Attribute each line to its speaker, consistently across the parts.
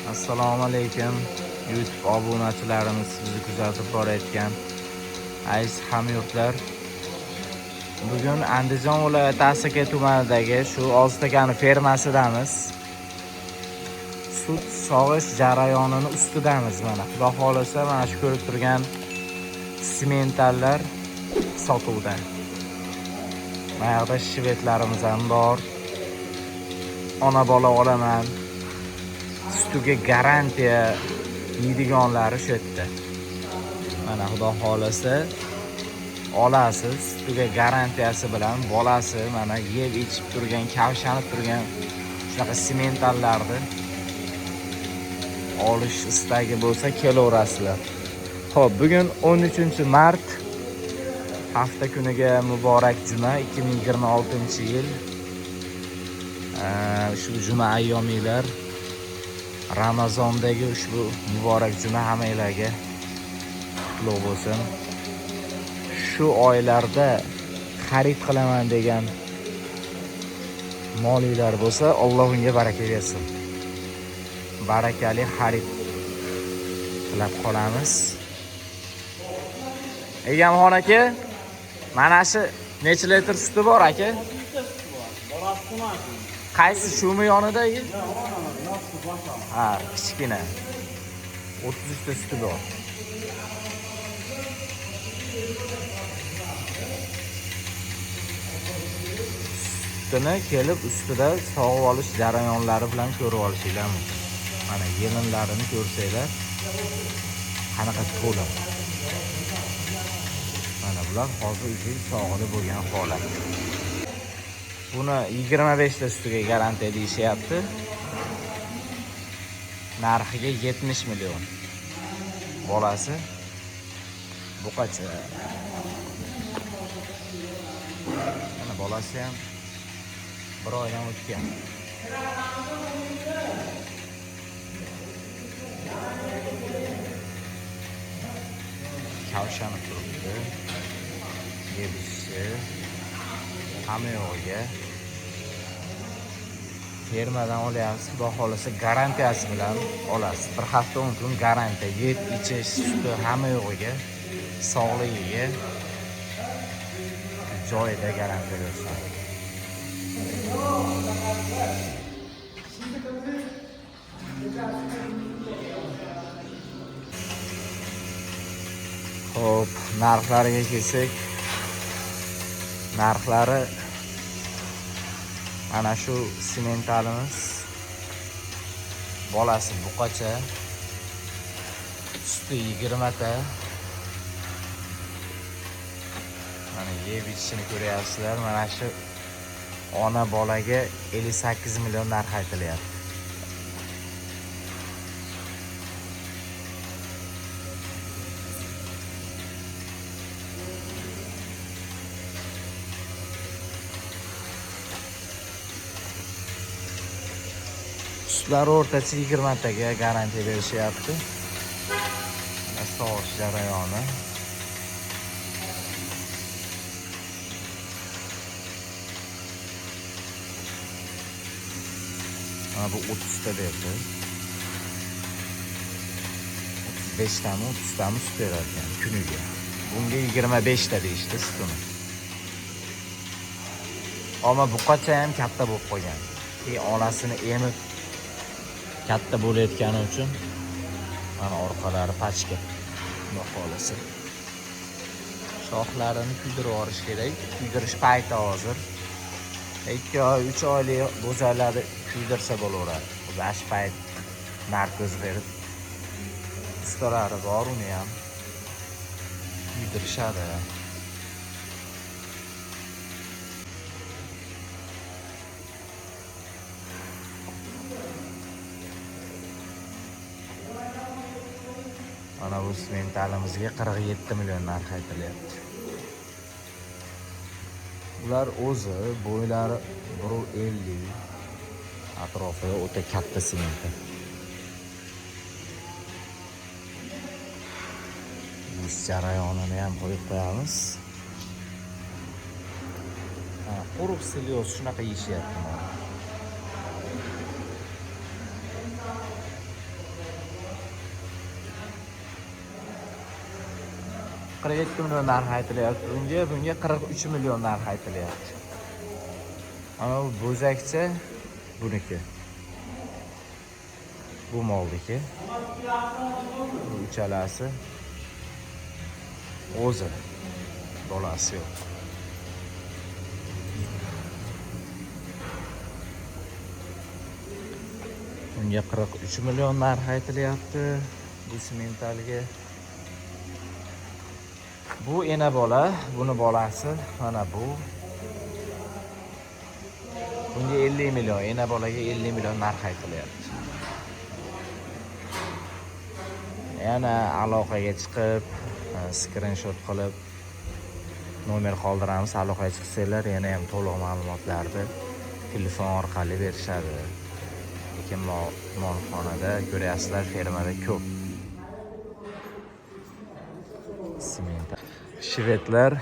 Speaker 1: Assalomu alaykum YouTube obunachilarimiz, bizni kuzatib borayotgan aziz hamyurtlar. Bugun Andijon viloyati Asaka tumanidagi shu Oztakani fermasidamiz. Sut sog'ish jarayonini ustidamiz. Mana Xudo xolasa mana shu ko'rib turgan simentallar sotuvda. Mana yoqda shvetlarimiz ham bor. Ona bola olaman. Sutiga garantiya yeydiganlari shu yerda. Mana Xudo xolasa olasiz, sutiga garantiyasi bilan bolasi mana yeb ichib turgan, kavshanib turgan shunaqa simentallarni olish istagi bo'lsa kelaverasizlar. Xo'p, bugun 13-mart hafta kuniga muborak juma, 2026-yil. Shu juma ayyominglar, Ramazondagi ushbu muborak juma hammanglarga qutlug' bo'lsin. Shu oylarda xarid qilaman degan molinglar bo'lsa, Alloh unga baraka bersin. Barakali xarid qilib qolamiz. Egamxon aka, mana shu necha litr suti bor aka? Qaysi, shumi yonidagi? Ha, kichkina. 33 ta suti bor. Sutini kelib ustida sog'ib olish jarayonlari bilan ko'rib olishinglar mumkin. Mana yelinlarini ko'rsanglar, qanaqa to'la. Mana bular hozir uchun sog'ilib bo'lgan holat. Buni 25 ta sutiga garantiya deyishyapti. Narxiga 70 million. Bolasi buqacha. Mana bolasi ham bir oydan o'tgan. Kavshanib turibdi. Yebishi hamma yo'g'iga fermadan olyapsiz. Xudo xolasa garantiyasi bilan olasiz. Bir hafta 10 kun garantiya. Yeb ichish, suti hamma yo'g'iga, sog'ligiga joyida garantiya beradi. Xo'p, narxlariga kelsak, narxlari mana shu simentalimiz bolasi buqacha, suti 20 ta. Mana yeb ichishini ko'ryapsizlar. Mana shu ona bolaga 58 million narx aytilyapti. Sutlar o'rtacha 20 taga garantiya berishyapti. Mana sog'ish jarayoni. Bu 30 ta berdi. 35 tami, 30 tami sut beradi kuniga. Bunga 25 ta deyishdi sutini. Ammo buqacha ham katta bo'lib qolgan. Onasini emib katta bo'layotgani uchun mana orqalari pachka. Xudo xolasa. Shoxlarini kuydirib olish kerak. Kuydirish payti hozir. 2 oy, 3 oylik go'zallarni kuydirsa bo'laveradi. O'zash payt narkoz berib ustalari bor, uni ham kuydirishadi. Mana bu simentalimizga 47 million narx aytilyapti. Ular o'zi bo'ylari 1.50 atrofida o'ta katta simenta. Bu jarayonini ham qo'yib qo'yamiz. Quruq silyoz shunaqa yeyishyapti. 47 million narx aytilyapti. Bunga 43 million narx aytilyapti. Ana bu bo'zakcha buniki. Bu molniki. Bu uchalasi o'zi. Bolasi yo'q. Bunga 43 million narx aytilyapti. Bu simentalga. Bu ena bola, buni bolasi mana bu. Bunga 50 million, ena bolaga 50 million narx aytilyapti. Yana aloqaga chiqib, screenshot qilib nomer qoldiramiz. Aloqaga chiqsanglar, yana ham to'liq ma'lumotlarni telefon orqali berishadi. Lekin molxonada ko'ryapsizlar, fermada ko'p. Sement. Shvedlar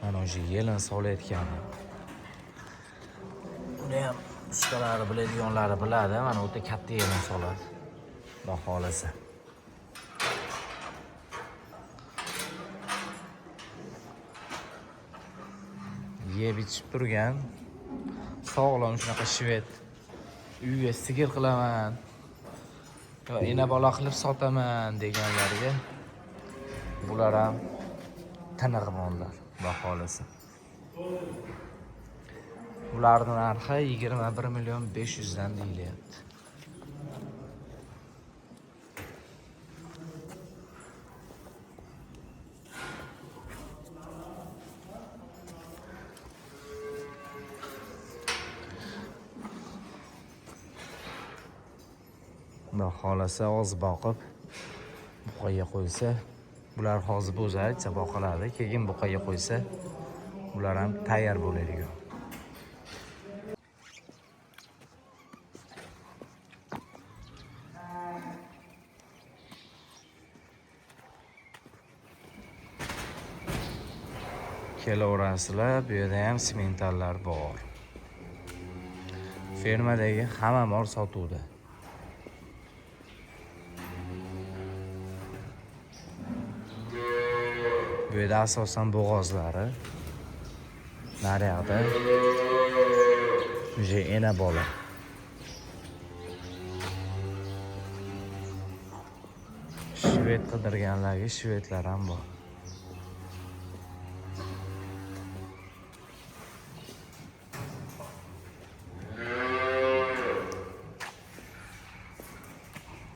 Speaker 1: mana o'sha yelin solayotgani. Buni ham ustalari biladiganlari biladi. Mana o'ta katta yelin soladi. Xudo xolasa. Yeb ichib turgan sog'lom shunaqa shved. Uyga sigir qilaman yo ena bola qilib sotaman deganlarga bular ham tiniqmonlar, xudo xolasa. Ularning narxi 21 million 500 dan deyilyapti. Xudo xolasa oz boqib buqaga qo'ysa, bular hozir bo'zakcha boqiladi, keyin buqaga qo'ysa, bular ham tayyor bo'ladigan. Kelaverasizlar, bu yerda ham simentallar bor. Fermadagi hamma mol sotuvda. Bu yerda asosan bo'g'ozlari, naryoqda уже ena bola. Shved qidirganlarga shvedlar ham bor.